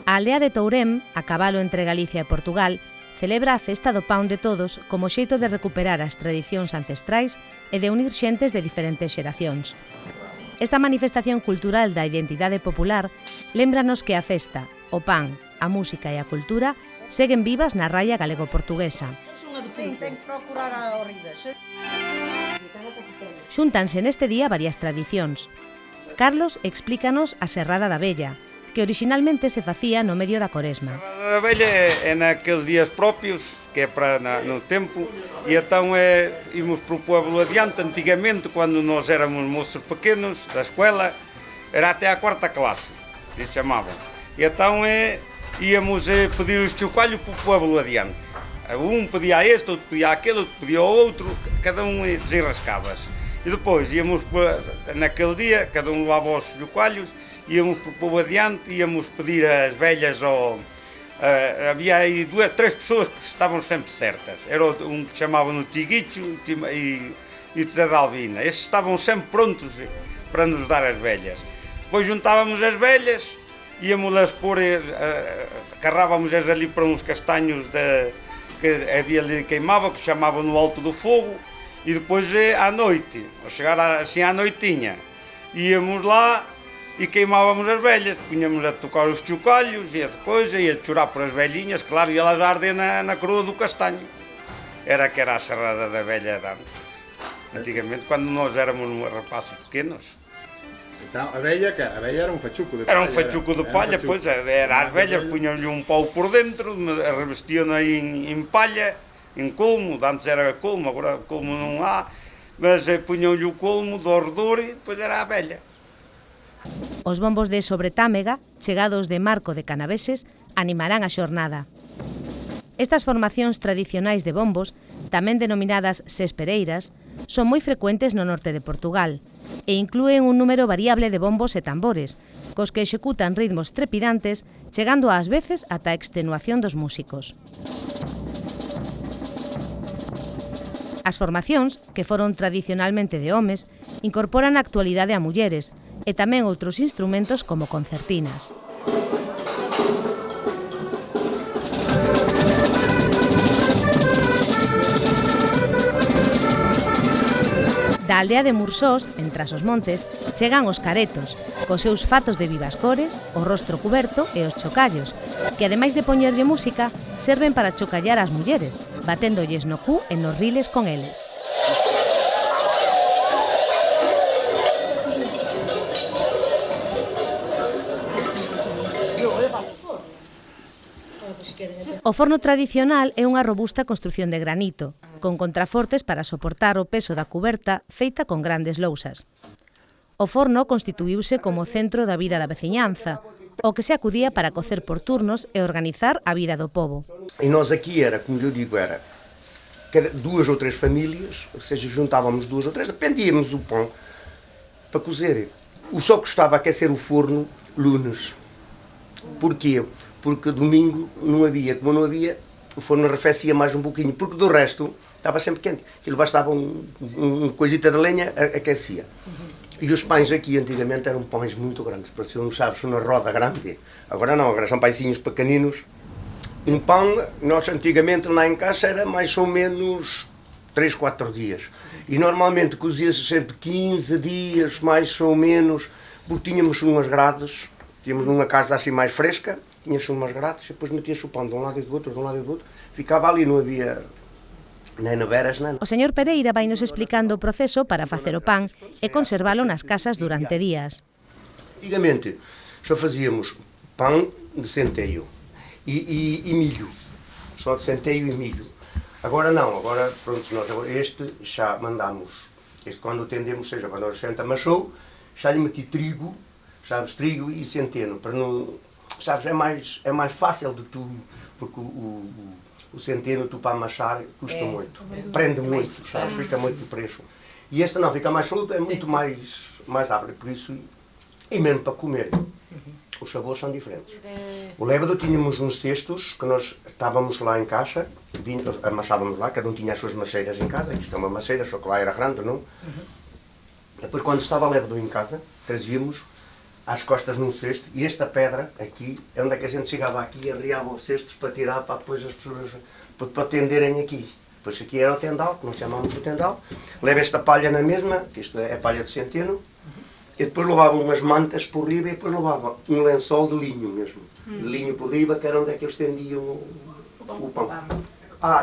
A aldea de Tourén, a cabalo entre Galicia e Portugal, celebra a Festa do Pan de Todos como xeito de recuperar as tradicións ancestrais e de unir xentes de diferentes xeracións. Esta manifestación cultural da identidade popular lémbranos que a festa, o pan, a música e a cultura seguen vivas na raia galego-portuguesa. Xúntanse neste día varias tradicións. Carlos explícanos a Serrada da Vella, que originalmente se facía no medio da Coresma. A Serrada da Vella é naqueles dias propios, que é para no tempo, e então íamos para o povo adiante. Antigamente, quando nós éramos moços pequenos, da escola, era até a quarta classe, que chamavam. E então íamos pedir os chocalhos para o povo adiante. Um pedia a este, outro pedia aquele, outro pedia ao outro, cada um desenrascava-se. E depois íamos, naquele dia, cada um levava os chocalhos, íamos para o povo adiante, íamos pedir às velhas havia aí três pessoas que estavam sempre certas. Era um que chamavam o Tiguicho e o Zé de Albina. Esses estavam sempre prontos para nos dar as velhas. Depois juntávamos as velhas, íamos-las pôr, carrávamos-as ali para uns castanhos que havia ali queimava, que chamavam no alto do fogo, e depois à noite, ao chegar assim à noitinha, íamos lá e queimávamos as velhas, punhamos a tocar os chocalhos e a coisa, ia chorar por as velhinhas, claro, e elas a arder na coroa do castanho. Era que era a Serrada da Velha de antes. Antigamente, quando nós éramos rapazes pequenos. Então, a velha era um fachuco de palha. Era um fachuco de palha, pois, era as velhas, punham-lhe um pau por dentro, revestiam-na em palha, em colmo, antes era colmo, agora colmo não há, mas punham-lhe o colmo do redor e depois era a velha. Os bombos de Sobretámega, chegados de Marco de Canaveses, animarán a xornada. Estas formacións tradicionais de bombos, tamén denominadas sespereiras, son moi frecuentes no norte de Portugal e inclúen un número variable de bombos e tambores, cos que executan ritmos trepidantes, chegando ás veces ata a extenuación dos músicos. As formacións, que foron tradicionalmente de homes, incorporan na actualidade a mulleres, e tamén outros instrumentos como concertinas. Da aldea de Mursós, en Trás-os-Montes, chegan os caretos, cos seus fatos de vivas cores, o rostro cuberto e os chocallos, que ademais de poñerlle música, serven para chocallar ás mulleres, baténdolles no cu e nos riles con eles. O forno tradicional é unha robusta construción de granito, con contrafortes para soportar o peso da cuberta feita con grandes lousas. O forno constituíuse como centro da vida da veciñanza, o que se acudía para cocer por turnos e organizar a vida do pobo. E nós aqui era, como eu digo, era duas ou três famílias, ou seja, juntávamos duas ou três, dependíamos do pão para cozer. O só custava aquecer o forno lunes. Porquê? Porque domingo não havia, como não havia, o forno arrefecia mais um pouquinho, porque do resto estava sempre quente. Aquilo bastava uma coisita de lenha, aquecia. E os pães aqui antigamente eram pães muito grandes, pareciam, sabes, uma roda grande. Agora não, agora são pãezinhos pequeninos. Um pão, nós antigamente lá em casa era mais ou menos 3, 4 dias. E normalmente cozia-se sempre 15 dias, mais ou menos, porque tínhamos umas grades, tínhamos uma casa assim mais fresca, tinha-se umas grades, e depois metia-se o pão de um lado e do outro, de um lado e do outro. Ficava ali, não havia nem neveras, nem... O señor Pereira vai nos explicando o proceso para facer o pan e conservalo nas casas durante días. Antigamente só fazíamos pão de centeio e milho, só de centeio e milho. Agora não, agora pronto, nós este já mandamos, este quando tendemos, seja quando a gente amassou, já lhe meti trigo, sabes, trigo e centeno, para não, sabes, é mais fácil de tu, porque o centeno tu para amassar custa muito, prende muito, sabes, fica muito preço. E este não, fica mais solto, é muito mais rápido, por isso, e mesmo para comer. Os sabores são diferentes. O lévado tínhamos uns cestos que nós estávamos lá em casa, amassávamos lá, cada um tinha as suas maceiras em casa, isto é uma maceira, só que lá era grande, não? Depois quando estava lévado em casa, trazíamos às costas num cesto, e esta pedra aqui é onde é que a gente chegava aqui e arriava os cestos para tirar, para depois as pessoas para tenderem aqui. Depois aqui era o tendal, que nós chamamos de tendal. Leva esta palha na mesma, que isto é palha de centeno, e depois levava umas mantas por riba e depois levava um lençol de linho mesmo. De linho por riba, que era onde é que eles tendiam o pão.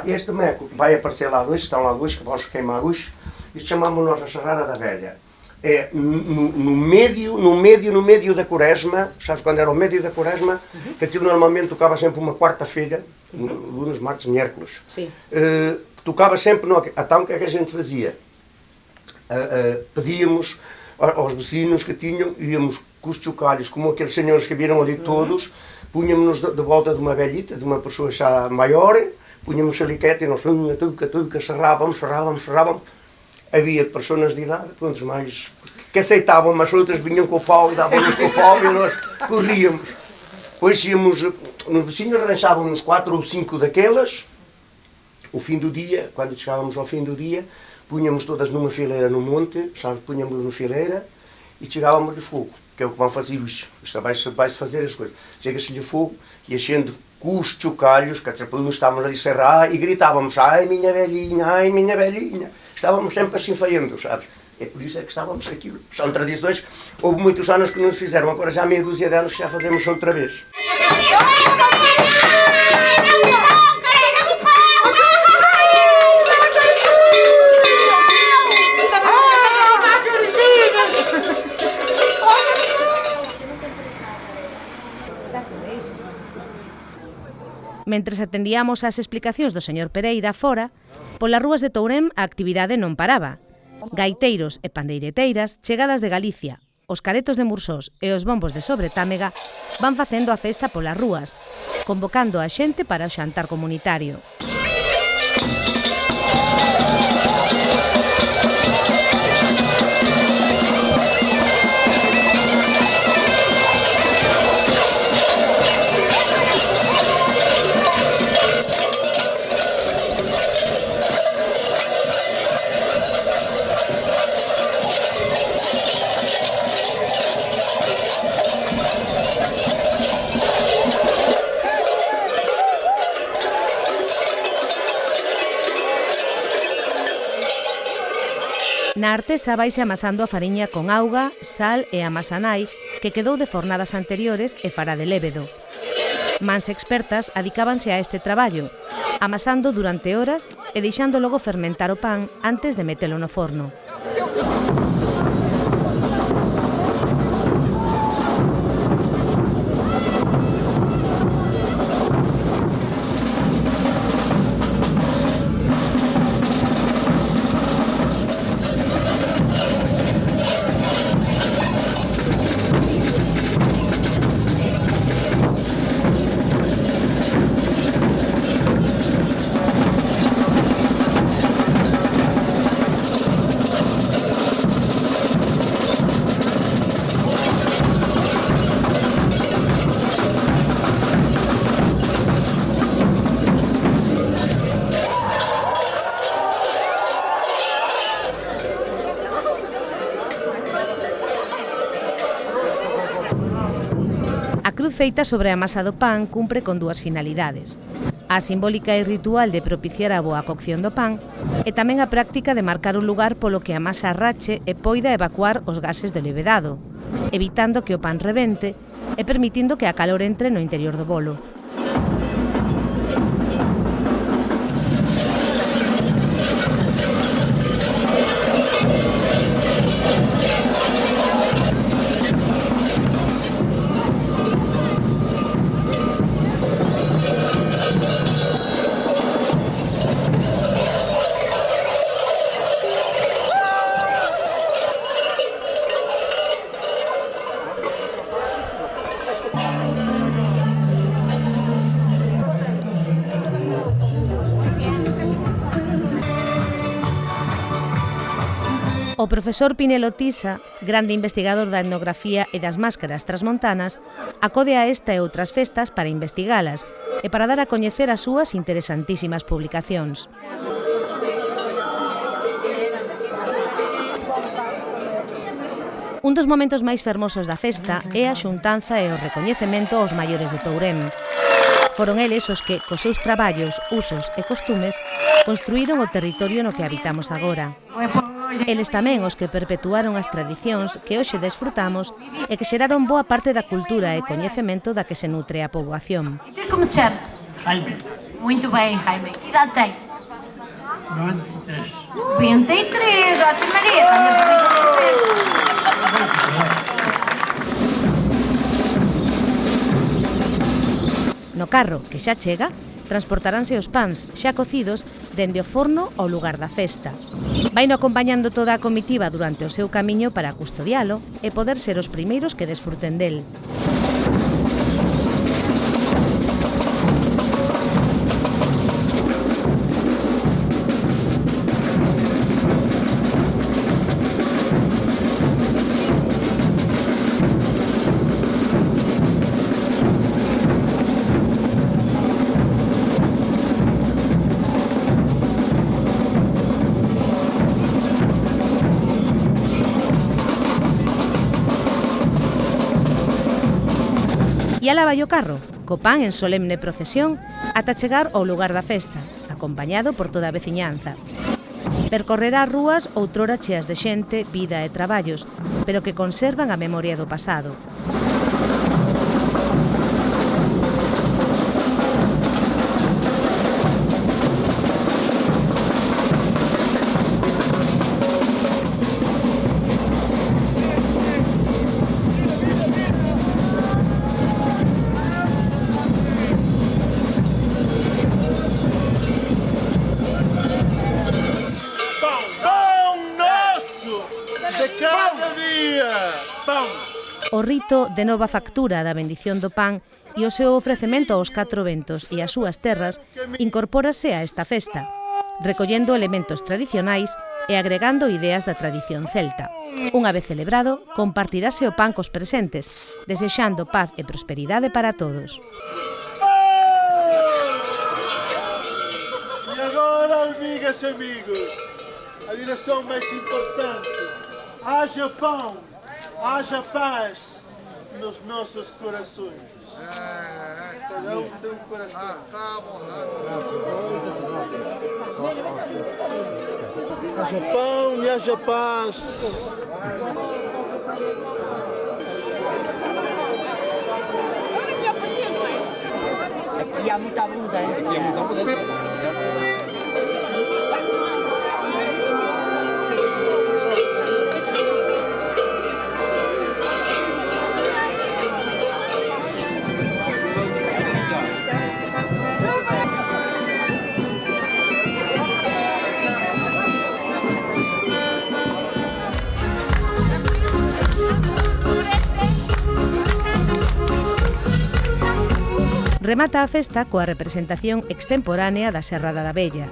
Este meco vai aparecer lá dois, estão lá dois, que vamos queimar hoje. Isto chamamos nós a Charrada da Velha. É no meio da quaresma, sabes quando era o meio da quaresma, que aquilo normalmente tocava sempre uma quarta-feira, lunes, martes, miércoles. Sim. Tocava sempre, então o que é que a gente fazia? Pedíamos aos vecinos que tinham, íamos com os chocalhos, como aqueles senhores que viram ali todos, punhamos-nos de volta de uma velhita, de uma pessoa já maior, punhamos aliquete e nós tudo, serrávamos. Havia pessoas de idade, pronto, mais que aceitavam, mas outras vinham com o pau e davam-nos com o pau e nós corríamos. Depois íamos, nos vizinhos arranjávamos 4 ou 5 daquelas, o fim do dia, quando chegávamos ao fim do dia, punhamos todas numa fileira no monte, sabes, punhamos numa fileira e chegávamos de fogo, que é o que vão fazer hoje. Isto vai-se fazer as coisas. Chega-se-lhe fogo e acende com os chocalhos, que nós estávamos a encerrar e gritávamos, ai minha velhinha. Estávamos sempre assim feiando, sabes? É por isso é que estávamos aqui. São tradições, houve muitos anos que nos fizeram, agora já há meia dúzia de anos que já fazemos outra vez. Mentres atendíamos ás explicacións do señor Pereira fora, polas rúas de Tourén a actividade non paraba. Gaiteiros e pandeireteiras chegadas de Galicia, os caretos de Mursós e os bombos de Sobretámega van facendo a festa polas rúas, convocando a xente para o xantar comunitario. Na artesa vaise amasando a fariña con auga, sal e amasanai que quedou de fornadas anteriores e fará de lévedo. Mans expertas adicábanse a este traballo, amasando durante horas e deixando logo fermentar o pan antes de metelo no forno. A cruz feita sobre a masa do pan cumpre con dúas finalidades. A simbólica e ritual de propiciar a boa cocción do pan e tamén a práctica de marcar un lugar polo que a masa rache e poida evacuar os gases do levedado, evitando que o pan rebente e permitindo que a calor entre no interior do bolo. O profesor Pinelo Tisa, grande investigador da etnografía e das máscaras transmontanas, acode a esta e outras festas para investigalas e para dar a coñecer as súas interesantísimas publicacións. Un dos momentos máis fermosos da festa é a xuntanza e o recoñecemento aos maiores de Tourén. Foron eles os que, cos seus traballos, usos e costumes, construíron o territorio no que habitamos agora. Eles tamén os que perpetuaron as tradicións que hoxe desfrutamos e que xeraron boa parte da cultura e coñecemento da que se nutre a poboación. E tú como se chama? Jaime, Muito bem, Jaime. Que idade tem? 93. 93, ó, tua Maria, está-me a No carro, que xa chega, transportaránse os pans xa cocidos dende o forno ao lugar da festa. Vaino acompañando toda a comitiva durante o seu camiño para custodialo e poder ser os primeiros que desfruten del. E alá vai o carro, co pan en solemne procesión, ata chegar ao lugar da festa, acompañado por toda a veciñanza. Percorrerá rúas outrora cheas de xente, vida e traballos, pero que conservan a memoria do pasado. O rito de nova factura da bendición do pan e o seu ofrecemento aos 4 ventos e ás súas terras incorpórase a esta festa, recollendo elementos tradicionais e agregando ideas da tradición celta. Unha vez celebrado, compartirase o pan cos presentes, desexando paz e prosperidade para todos. E agora, amigas e amigos, a direção mais importante. Haja pão, haja paz nos nossos corações. Cada um tem um coração. Haja pão e haja paz. Aqui há muita abundância. Remata a festa coa representación extemporánea da Serrada da Vella.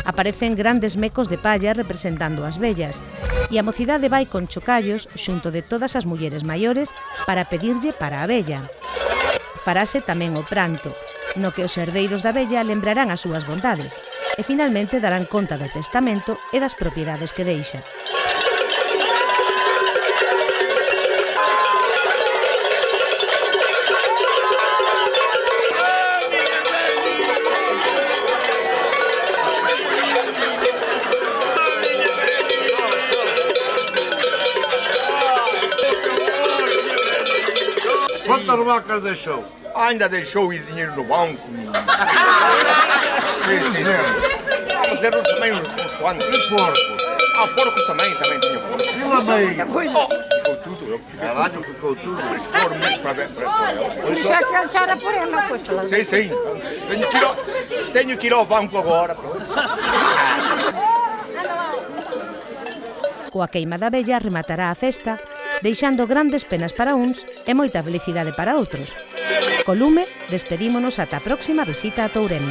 Aparecen grandes mecos de palla representando as vellas e a mocidade vai con chocallos xunto de todas as mulleres maiores para pedirlle para a vella. Farase tamén o pranto, no que os herdeiros da vella lembrarán as súas bondades e finalmente darán conta do testamento e das propiedades que deixa. Quantas vacas deixou? Ainda deixou o dinheiro no banco. Sim. Mas eram também uns quantos. E porco? Ah, porcos também tinha porco. E lamei? Ficou tudo. Caralho, ficou tudo. Foram muito para ela. a senhora por ela, pois. Sim. Tenho que ir ao banco agora. Coa queima da vella rematará a festa, deixando grandes penas para uns e moita felicidade para outros. Co lume, despedímonos ata a próxima visita a Tourén.